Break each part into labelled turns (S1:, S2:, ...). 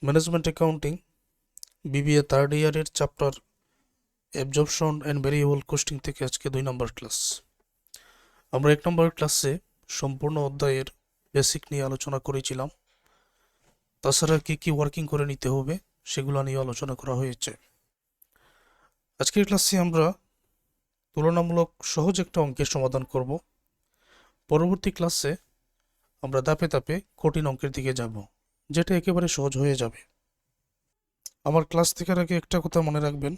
S1: Management accounting BBA third ইয়ারের chapter absorption and variable costing থেকে আজকে 2 নম্বর ক্লাস। আমরা 1 নম্বর ক্লাসে সম্পূর্ণ অধ্যায়ের বেসিক নিয়ে আলোচনা করেছিলাম। তাছাড়া কী কী ওয়ার্কিং করে নিতে হবে সেগুলো নিয়ে আলোচনা করা হয়েছে। আজকের ক্লাসে আমরা তুলনামূলক সহজ একটা অঙ্কের সমাধান করব। পরবর্তী ক্লাসে আমরা ধাপে ধাপে কঠিন অঙ্কের দিকে যাব, যেটা একেবারে সহজ হয়ে যাবে। আমার ক্লাস থেকে আগে একটা কথা মনে রাখবেন,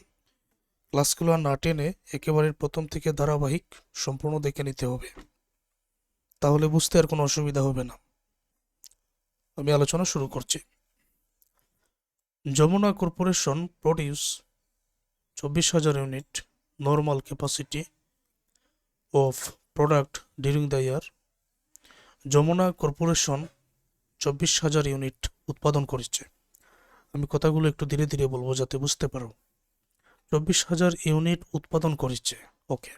S1: ক্লাসগুলো না টেনে একেবারে প্রথম থেকে ধারাবাহিক সম্পূর্ণ দেখে নিতে হবে, তাহলে বুঝতে আর কোনো অসুবিধা হবে না। আমি আলোচনা শুরু করছি। Jamuna corporation produce 24,000 unit normal capacity of product during the year. Jamuna corporation 24,000 unit উৎপাদন করেছে। আমি কথাগুলো একটু ধীরে ধীরে বলবো যাতে বুঝতে পারো। 24,000 ইউনিট উৎপাদন করেছে, okay.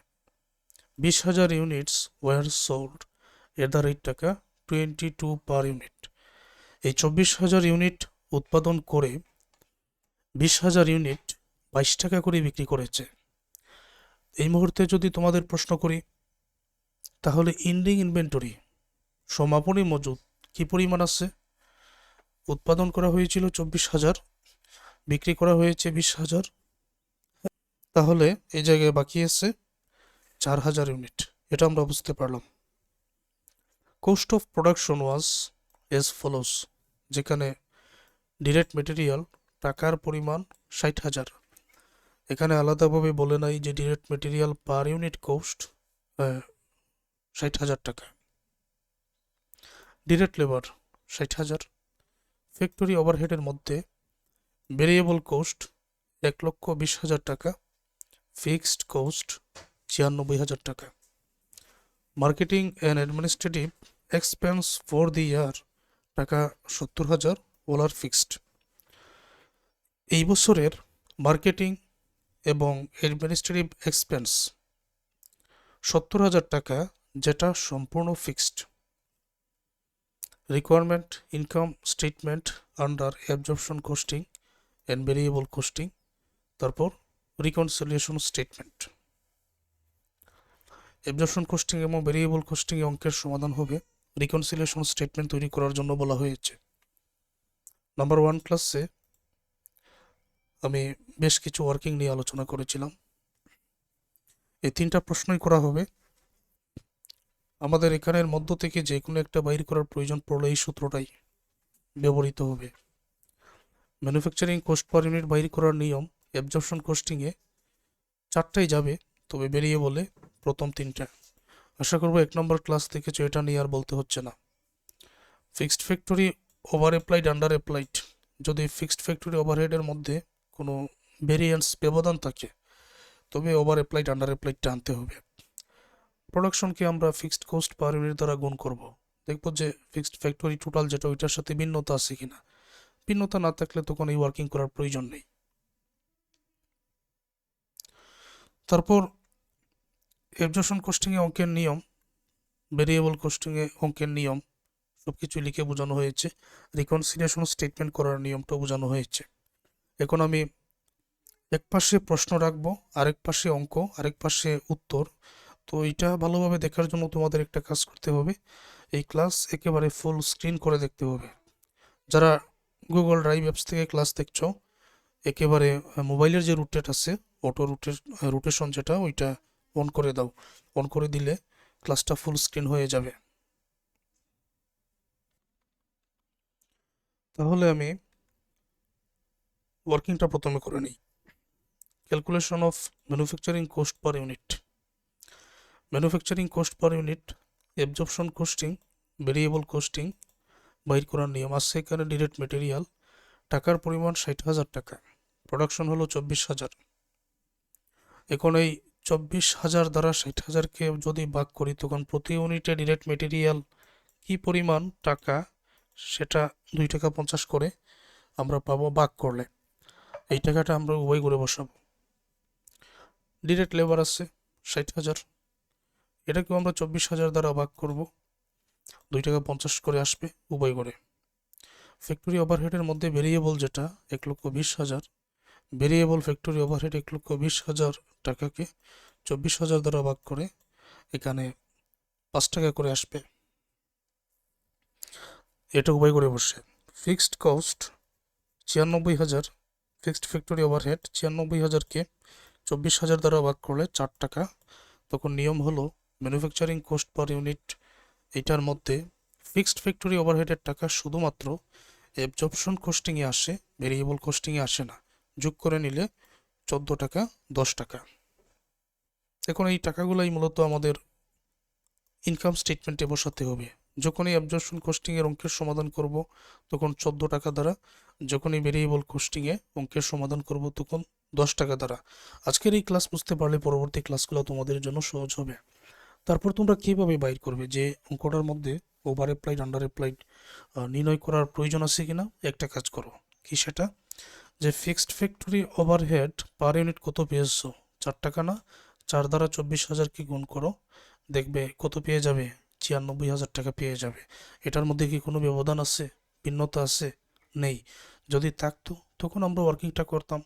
S1: 20,000 units were sold at the rate টাকা 22 পার ইউনিট। এই 24,000 ইউনিট উৎপাদন করে 20,000 ইউনিট 22 টাকা করে বিক্রি করেছে। এই মুহূর্তে যদি তোমাদের প্রশ্ন করি, তাহলে এন্ডিং ইনভেন্টরি সমাপনী মজুদ কি পরিমাণ আছে? উৎপাদন করা হয়েছিল 24,000, বিক্রি করা হয়েছে 20,000, তাহলে এই জায়গায় বাকি আছে 4,000 ইউনিট। এটা আমরা বুঝতে পারলাম। Cost of production was as follows, যেখানে ডিরেক্ট মেটেরিয়াল টাকার পরিমাণ 60,000। এখানে আলাদাভাবে বলে নাই যে direct material per unit cost 60,000 টাকা। Direct labour 60,000। ফ্যাক্টরি ওভারহেডের মধ্যে ভেরিয়েবল কোস্ট 1,20,000 টাকা, ফিক্সড কোস্ট 96,000 টাকা। Marketing and administrative expense for the year টাকা 70,000, ওলার ফিক্সড। এই বছরের মার্কেটিং এবং অ্যাডমিনিস্ট্রেটিভ এক্সপেন্স 70,000 টাকা, যেটা সম্পূর্ণ fixed. Requirement income statement under absorption costing and variable costing, তারপর রিকনসিলিয়েশন স্টেটমেন্ট। অ্যাবজর্পশন কস্টিং এবং ভেরিয়েবল কস্টিং অঙ্কের সমাধান হবে। রিকনসিলিয়েশন স্টেটমেন্ট তৈরি করার জন্য বলা হয়েছে। নাম্বার 1 ক্লাসে আমি বেশ কিছু ওয়ার্কিং নিয়ে আলোচনা করেছিলাম। এই 3টা প্রশ্নই করা হবে। আমাদের এখানের মধ্য থেকে যে কোনো একটা বাইর করার প্রয়োজন পড়লে এই সূত্রটাই ব্যবহৃত হবে। ম্যানুফ্যাকচারিং কোস্ট পার ইউনিট বাইর করার নিয়ম অ্যাবজর্পশন কস্টিংয়ে 4টাই যাবে, তবে বেরিয়ে বলে প্রথম 3টা। আশা করবো 1 নম্বর ক্লাস থেকে এটা নিয়ে আর বলতে হচ্ছে না। Fixed factory over applied under applied, যদি ফিক্সড ফ্যাক্টরি ওভারহেডের মধ্যে কোনো ভেরিয়েন্স ব্যবধান থাকে, তবে ওভার অ্যাপ্লাইড আন্ডার অ্যাপ্লাইডটা আনতে হবে। প্রোডাকশনকে আমরা ফিক্সড কোস্ট পার ইউনিট দ্বারা গুণ করব। দেখব যে ফিক্সড ফ্যাক্টরি টোটাল যেটা, ওইটার সাথে ভিন্নতা আছে কিনা। ভিন্নতা না থাকলে তখন এই ওয়ার্কিং করার প্রয়োজন নেই। তারপর অ্যাবজর্পশন কস্টিংয়ে অঙ্কের নিয়ম, ভেরিয়েবল কস্টিংয়ে অঙ্কের নিয়ম সব কিছু লিখে বোঝানো হয়েছে। রিকনসিলিয়েশন স্টেটমেন্ট করার নিয়মটাও বোঝানো হয়েছে। এখন আমি এক পাশে প্রশ্ন রাখবো, আরেক পাশে অঙ্ক, আরেক পাশে উত্তর। তো এটা ভালোভাবে দেখার জন্য তোমাদের একটা কাজ করতে হবে, এই ক্লাস একেবারে ফুল স্ক্রিন করে দেখতে হবে। যারা গুগল ড্রাইভ অ্যাপস থেকে ক্লাস দেখছো, একেবারে মোবাইলের যে রুটেট আছে, অটো রোটেশন যেটা, ওইটা অন করে দাও। অন করে দিলে ক্লাসটা ফুল স্ক্রিন হয়ে যাবে। তাহলে আমি ওয়ার্কিংটা প্রথমে করে নিই। Calculation of manufacturing coast per unit. Manufacturing coast per unit, absorption costing, variable costing বাইর করার নিয়ম আছে। এখানে ডিরেক্ট মেটেরিয়াল টাকার পরিমাণ 60,000 টাকা, প্রোডাকশন হলো 24,000। এখন এই 24,000 দ্বারা 60,000কে যদি ভাগ করি, তখন প্রতি ইউনিটে ডিরেক্ট মেটেরিয়াল কি পরিমাণ টাকা, সেটা 2 টাকা 50 করে আমরা পাবো ভাগ করলে। এই টাকাটা আমরা উভয় করে বসাবো। ডিরেক্ট লেবার আছে 60,000, এটাকেও আমরা 24,000 দ্বারা ভাগ করব, 2 টাকা 50 করে আসবে উভয় করে। ফ্যাক্টরি ওভারহেডের মধ্যে ভেরিয়েবল যেটা 1,20,000, ভেরিয়েবল ফ্যাক্টরি ওভারহেড 1,20,000 টাকাকে 24,000 দ্বারা ভাগ করে এখানে 5 টাকা করে আসবে। এটা উভয় করে বসে fixed cost 96,000, fixed factory overhead 96,000কে 24,000 দ্বারা ভাগ করলে 4 টাকা। তখন নিয়ম হলো ম্যানুফ্যাকচারিং কস্ট পার ইউনিট, এটার মধ্যে ফিক্সড ফ্যাক্টরি ওভারহেডের টাকা শুধুমাত্র অ্যাবজর্পশন কস্টিংয়ে আসে, ভেরিয়েবল কস্টিংয়ে আসে না। যোগ করে নিলে 14 টাকা 10 টাকা। এখন এই টাকাগুলোই মূলত আমাদের ইনকাম স্টেটমেন্টে বসাতে হবে। যখনই অ্যাবজর্পশন কস্টিংয়ের অঙ্কের সমাধান করব তখন 14 টাকা দ্বারা, যখনই ভেরিয়েবল কস্টিংয়ে অঙ্কের সমাধান করব তখন 10 টাকা দ্বারা। আজকের এই ক্লাস বুঝতে পারলে পরবর্তী ক্লাসগুলো তোমাদের জন্য সহজ হবে। তারপর তোমরা কীভাবে বাইর করবে যে অঙ্কটার মধ্যে ওভার অ্যাপ্লাইড আন্ডার অ্যাপ্লাইড নির্ণয় করার প্রয়োজন আছে কিনা। একটা কাজ করো, কি সেটা, যে fixed factory overhead per unit কত পেয়েছো, 4 টাকা না, 4 দ্বারা 24,000কে গুণ করো, দেখবে কত পেয়ে যাবে, 96,000 টাকা পেয়ে যাবে। এটার মধ্যে কি কোনো ব্যবধান আছে, ভিন্নতা আছে? নেই। যদি থাকতো তখন আমরা ওয়ার্কিংটা করতাম,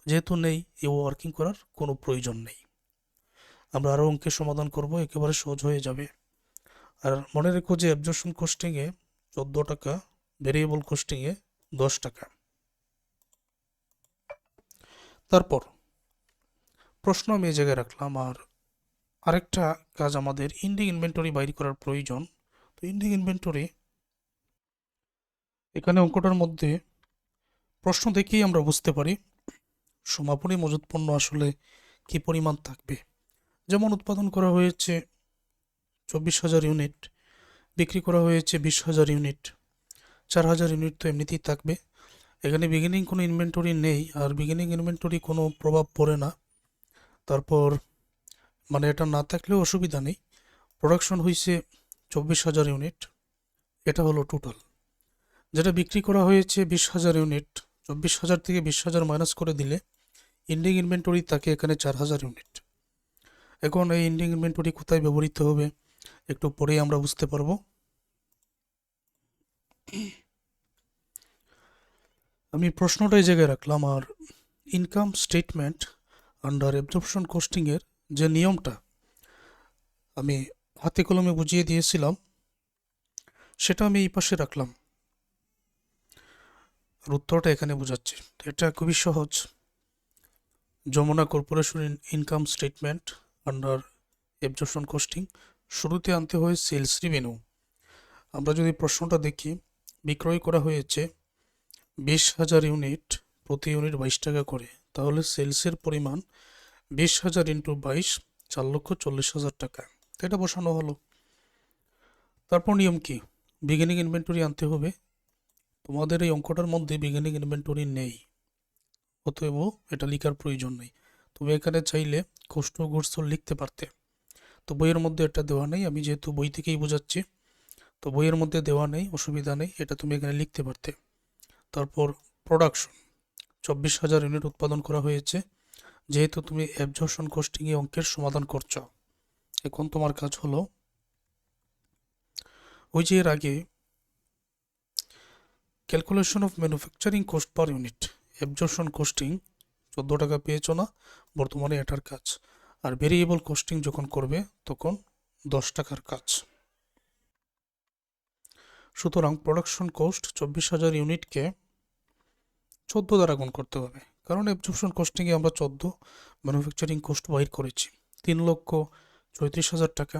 S1: যেহেতু নেই এ ওয়ার্কিং করার কোনো প্রয়োজন নেই। আমরা আরও অঙ্কের সমাধান করব, একেবারে সহজ হয়ে যাবে। আর মনে রেখো যে অ্যাবজর্পশন কস্টিংয়ে 14 টাকা, ভেরিয়েবল কস্টিংয়ে 10 টাকা। তারপর প্রশ্ন আমি এই জায়গায় রাখলাম। আর আরেকটা কাজ, আমাদের ইন্ডিং ইনভেন্টরি বাইর করার প্রয়োজন। তো ইন্ডিং ইনভেন্টরি, এখানে অঙ্কটার মধ্যে প্রশ্ন দেখেই আমরা বুঝতে পারি সমাপনী মজুত পণ্য আসলে কি পরিমাণ থাকবে। যেমন উৎপাদন করা হয়েছে 24,000 ইউনিট, বিক্রি করা হয়েছে 20,000 ইউনিট, 4,000 ইউনিট তো এমনিতেই থাকবে। এখানে বিগিনিং কোনো ইনভেন্টরি নেই, আর বিগিনিং ইনভেন্টরি কোনো প্রভাব পড়ে না। তারপর মানে এটা না থাকলেও অসুবিধা নেই। প্রোডাকশন হয়েছে 24,000 ইউনিট, এটা হলো টোটাল। যেটা বিক্রি করা হয়েছে 20,000 ইউনিট, 24,000 থেকে 20,000 মাইনাস করে দিলে ইন্ডিং ইনভেন্টরি থাকে এখানে 4,000 ইউনিট। এখন এই ইন্ডিং ইনভেন্টরি কোথায় ব্যবহৃত হবে একটু পরেই আমরা বুঝতে পারবো। আমি প্রশ্নটা এই জায়গায় রাখলাম। আর ইনকাম স্টেটমেন্ট আন্ডার অ্যাবজর্পশন কস্টিংয়ের যে নিয়মটা আমি হাতে কলমে বুঝিয়ে দিয়েছিলাম সেটা আমি এই পাশে রাখলাম, আর উত্তরটা এখানে বোঝাচ্ছি। এটা খুবই সহজ। Jamuna corporation income statement under absorption costing, শুরুতে আনতে হয় সেলস রেভিনিউ। আমরা যদি প্রশ্নটা দেখি, বিক্রয় করা হয়েছে 20,000 ইউনিট, প্রতি ইউনিট 22 টাকা করে, তাহলে সেলসের পরিমাণ 20,000 ইন্টু 22, 4,40,000 টাকা। এটা বসানো হলো। তারপর নিয়ম কি, বিগিনিং ইনভেন্টরি আনতে হবে। তোমাদের এই অঙ্কটার মধ্যে বিগিনিং ইনভেন্টরি নেই, অতএব এটা লেখার প্রয়োজন নেই। তুমি এখানে চাইলে কষ্ট গুডস লিখতে পারতে, তো বইয়ের মধ্যে এটা দেওয়া নেই। আমি যেহেতু বই থেকেই বোঝাচ্ছি, তো বইয়ের মধ্যে দেওয়া নেই, অসুবিধা নেই, এটা তুমি এখানে লিখতে পারতে। তারপর প্রোডাকশন 24,000 ইউনিট উৎপাদন করা হয়েছে, যেহেতু তুমি অ্যাবজর্পশন কস্টিংয়ে অঙ্কের সমাধান করছো, এখন তোমার কাজ হলো ওই যে এর আগে calculation of manufacturing cost per unit, absorption costing 14 টাকা পেয়েছো না, বর্তমানে এটার কাজ। আর ভেরিয়েবল কস্টিং যখন করবে তখন 10 টাকার কাজ। সুতরাং প্রোডাকশন কস্ট 24,000 ইউনিটকে 14 দ্বারা গুণ করতে হবে, কারণ অ্যাবজর্পশন কস্টিংয়ে আমরা 14 ম্যানুফ্যাকচারিং কস্ট বাইর করেছি, 3,34,000 টাকা।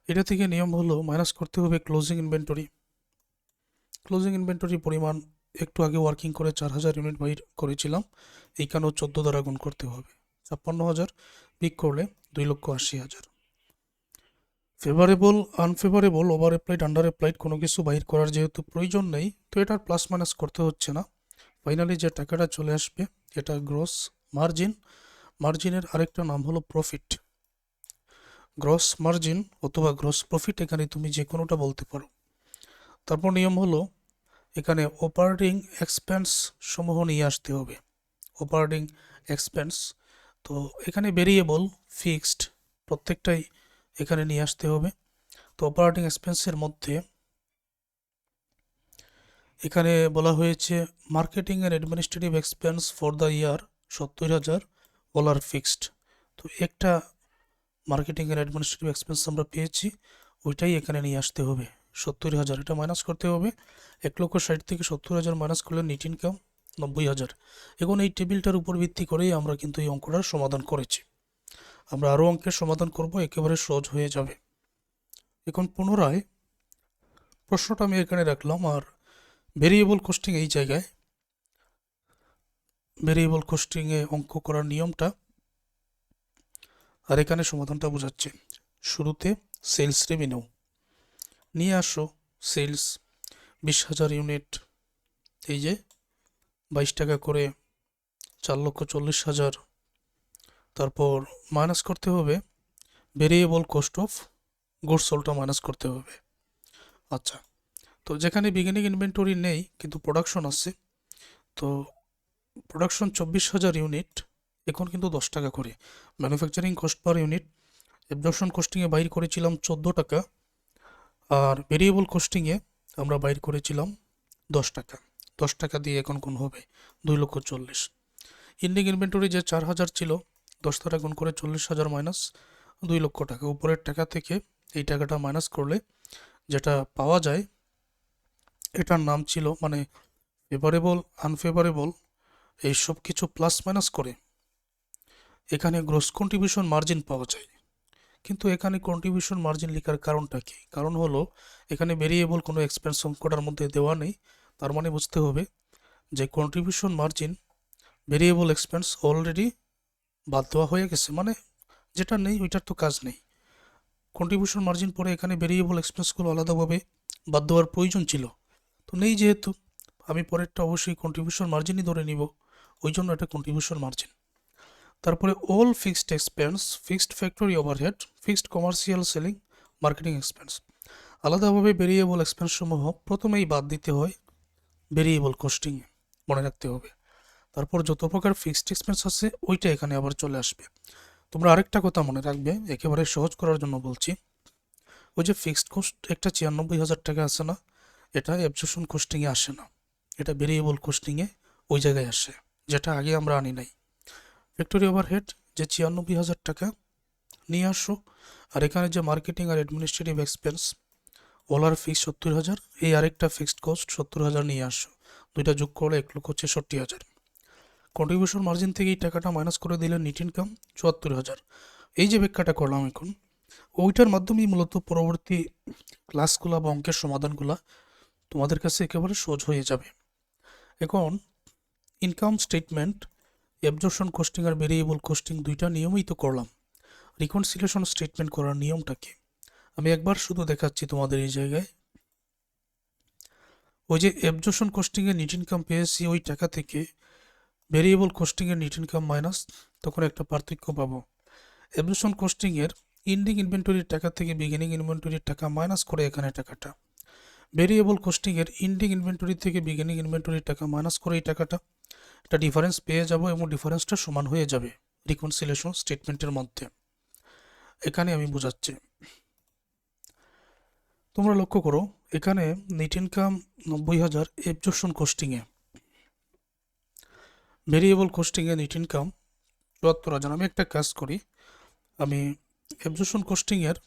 S1: এটা থেকে নিয়ম হলো মাইনাস করতে হবে ক্লোজিং ইনভেন্টরি। ক্লোজিং ইনভেন্টরি পরিমাণ একটু আগে ওয়ার্কিং করে 4,000 ইউনিট বাইর করেছিলাম, এইখানেও 14 দ্বারা গুণ করতে হবে, 56,000 বিক করলে 2,80,000। Favourable unfavourable over applied under applied কোনো কিছু বাইর করার যেহেতু প্রয়োজন নেই, তো এটার প্লাস মাইনাস করতে হচ্ছে না। ফাইনালি যে টাকাটা চলে আসবে এটা গ্রস মার্জিন। মার্জিনের আরেকটা নাম হলো প্রফিট। গ্রস মার্জিন অথবা গ্রস প্রফিট, এখানে তুমি যে কোনোটা বলতে পারো। তারপর নিয়ম হলো এখানে অপারেটিং এক্সপেন্স সমূহ নিয়ে আসতে হবে। অপারেটিং এক্সপেন্স, তো এখানে ভেরিয়েবল ফিক্সড প্রত্যেকটাই এখানে নিয়ে আসতে হবে। তো অপারেটিং এক্সপেন্সের মধ্যে এখানে বলা হয়েছে marketing and administrative expense for the year 70,000 all are fixed. তো একটা মার্কেটিং অ্যান্ড অ্যাডমিনিস্ট্রেটিভ এক্সপেন্স আমরা পেয়েছি, ওইটাই এখানে নিয়ে আসতে হবে। 70,000 এটা মাইনাস করতে হবে। 1,60,000 থেকে 70,000 মাইনাস করলে নেট ইনকাম 90,000। এখন এই টেবিলটার উপর ভিত্তি করেই আমরা কিন্তু এই অঙ্কটার সমাধান করেছি। আমরা আরও অঙ্কের সমাধান করব, একেবারে সহজ হয়ে যাবে। এখন পুনরায় প্রশ্নটা আমি এখানে রাখলাম, আর ভেরিয়েবল কস্টিং এই জায়গায়, ভেরিয়েবল কস্টিংয়ে অঙ্ক করার নিয়মটা আর এখানে সমাধানটা বোঝাচ্ছে। শুরুতে সেলস রেভিনিউ নিয়ে আসো, সেলস 20,000 ইউনিট, এই যে 22 টাকা করে 4,40,000। তারপর মাইনাস করতে হবে ভেরিয়েবল কস্ট অফ গুডস সোল্ডটা মাইনাস করতে হবে। আচ্ছা, তো যেখানে বিগিনিং ইনভেন্টরি নেই কিন্তু প্রোডাকশন আছে, তো প্রোডাকশন 24,000 ইউনিট, এখন কিন্তু 10 টাকা করে manufacturing cost per unit. Absorption কস্টিংয়ে বাইর করেছিলাম 14 টাকা, আর ভেরিয়েবল কস্টিংয়ে আমরা বাইর করেছিলাম 10 টাকা। 10 টাকা দিয়ে এখন কোন হবে 2,40,000। ইন্ডিং ইনভেন্টরি যে 4,000 ছিল, 10 দ্বারা গুণ করে 40,000 মাইনাস 2 লক্ষ টাকা। উপরের টাকা থেকে এই টাকাটা মাইনাস করলে যেটা পাওয়া যায়, এটার নাম ছিল মানে ফেভারেবল, আনফেভারেবল, এই সব কিছু প্লাস মাইনাস করে এখানে গ্রস কন্ট্রিবিউশন মার্জিন পাওয়া যায়। কিন্তু এখানে কন্ট্রিবিউশন মার্জিন লেখার কারণটা কি? কারণ হলো এখানে ভেরিয়েবল কোনো এক্সপেন্স অঙ্কটার মধ্যে দেওয়া নেই। তার মানে বুঝতে হবে যে contribution margin variable expense already বাদ দেওয়া হয়ে গেছে, মানে যেটা নেই ওইটার তো কাজ নেই। কন্ট্রিবিউশন মার্জিন পরে এখানে ভেরিয়েবল এক্সপেন্সগুলো আলাদাভাবে বাদ দেওয়ার প্রয়োজন ছিল, তো নেই যেহেতু আমি পরেরটা অবশ্যই কন্ট্রিবিউশন মার্জিনই ধরে নিব, ওই জন্য এটা কন্ট্রিবিউশন মার্জিন। তারপরে all fixed expense, fixed factory overhead, fixed commercial selling, marketing expense, আলাদাভাবে ভেরিয়েবল এক্সপেন্স সমূহ প্রথমেই বাদ দিতে হয় ভেরিয়েবল কস্টিং, মনে রাখতে হবে। তারপর যত প্রকার ফিক্সড এক্সপেন্স আছে ওইটা এখানে আবার চলে আসবে। তোমরা আরেকটা কথা মনে রাখবে, একেবারে সহজ করার জন্য বলছি, ওই যে ফিক্সড কস্ট একটা 96,000 টাকা আছে না, এটা অ্যাবজর্পশন কস্টিংয়ে আসে না, এটা ভেরিয়েবল কস্টিংয়ে ওই জায়গায় আসে, যেটা আগে আমরা আনি নাই। ফ্যাক্টরি ওভারহেড যে 96,000 টাকা নিয়ে আসো, আর এখানে যে মার্কেটিং আর অ্যাডমিনিস্ট্রেটিভ এক্সপেন্স অল আর ফিক্স 70,000, এই আরেকটা ফিক্সড কস্ট 70,000 নিয়ে আসো, দুইটা যোগ করলে 1,66,000। কন্ট্রিবিউশন মার্জিন থেকে এই টাকাটা মাইনাস করে দিলে নেট ইনকাম 74,000। এই যে ব্যাখ্যাটা করলাম এখন, ওইটার মাধ্যমেই মূলত পরবর্তী ক্লাসগুলো বা অঙ্কের সমাধানগুলো তোমাদের কাছে একেবারে সহজ হয়ে যাবে। এখন ইনকাম স্টেটমেন্ট, অ্যাবজর্পশন কস্টিং আর ভেরিয়েবল কস্টিং দুইটা নিয়মই তো করলাম। রিকনসিলিয়েশন স্টেটমেন্ট করার নিয়মটা কি আমি একবার শুধু দেখাচ্ছি তোমাদের এই জায়গায়। ওই যে অ্যাবজর্পশন কস্টিংয়ে নেট ইনকাম পেয়েছি, ওই টাকা থেকে ভেরিয়েবল কস্টিংয়ের নেট ইনকাম মাইনাস, তখন একটা পার্থক্য পাবো। অ্যাবজর্পশন কস্টিংয়ের ইন্ডিং ইনভেন্টরির টাকা থেকে বিগিনিং ইনভেন্টরির টাকা মাইনাস করে এখানে টাকাটা, ভেরিয়েবল কস্টিংয়ের ইন্ডিং ইনভেন্টরি থেকে বিগিনিং ইনভেন্টরির টাকা মাইনাস করে এই টাকাটা, একটা ডিফারেন্স পেয়ে যাব এবং ডিফারেন্সটা সমান হয়ে যাবে রিকনসিলিয়েশন স্টেটমেন্টের মধ্যে। এখানে আমি বোঝাচ্ছি, তোমরা লক্ষ্য করো এখানে নেট ইনকাম 90,000 অ্যাবজর্পশন কস্টিংয়ে, ভেরিয়েবল কস্টিংয়ে নেট ইনকাম 74,000। আমি একটা কাজ করি, আমি অ্যাবজর্পশন কস্টিংয়ের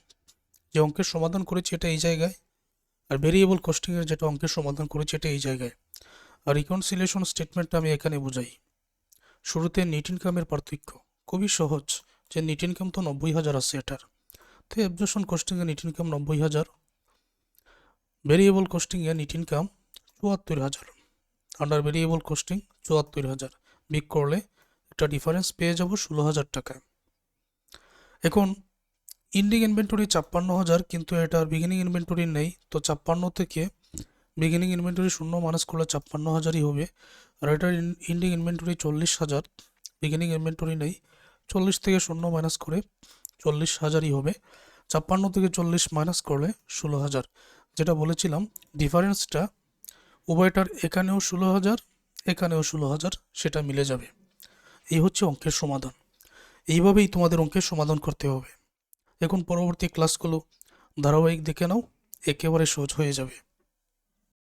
S1: যে অঙ্কের সমাধান করেছি এটা এই জায়গায়, আর ভেরিয়েবল কস্টিংয়ের যেটা অঙ্কের সমাধান করেছি এটা এই জায়গায়, আর রিকনসিলিয়েশন স্টেটমেন্টটা আমি এখানে বুঝাই। শুরুতে নেট ইনকামের পার্থক্য খুবই সহজ, যে নেট ইনকাম তো 90,000 আছে এটার, তো অ্যাবজর্পশন কস্টিংয়ে নেট ইনকাম 90,000, ভেরিয়েবল কস্টিংয়ে net income 74,000, under variable costing 74,000 বিগ করলে একটা ডিফারেন্স পেয়ে যাব 16,000 টাকা। এখন ইন্ডিং ইনভেন্টরি 56,000, কিন্তু এটার বিগিনিং ইনভেন্টরি নেই, তো 56 থেকে বিগিনিং ইনভেন্টরি 0 মাইনাস করলে 56,000ই হবে। আর এটার ইন্ডিং ইনভেন্টরি 40,000, বিগিনিং ইনভেন্টরি নেই, 40 থেকে 0 মাইনাস করে 40,000ই হবে। 56 থেকে 40 মাইনাস করলে 16,000, যেটা বলেছিলাম ডিফারেন্সটা উভয়টার, এখানেও 16,000 এখানেও 16,000, সেটা মিলে যাবে। এই হচ্ছে অঙ্কের সমাধান। এইভাবেই তোমাদের অঙ্কের সমাধান করতে হবে। এখন পরবর্তী ক্লাসগুলো ধারাবাহিক দেখে নাও, একেবারে সহজ হয়ে যাবে।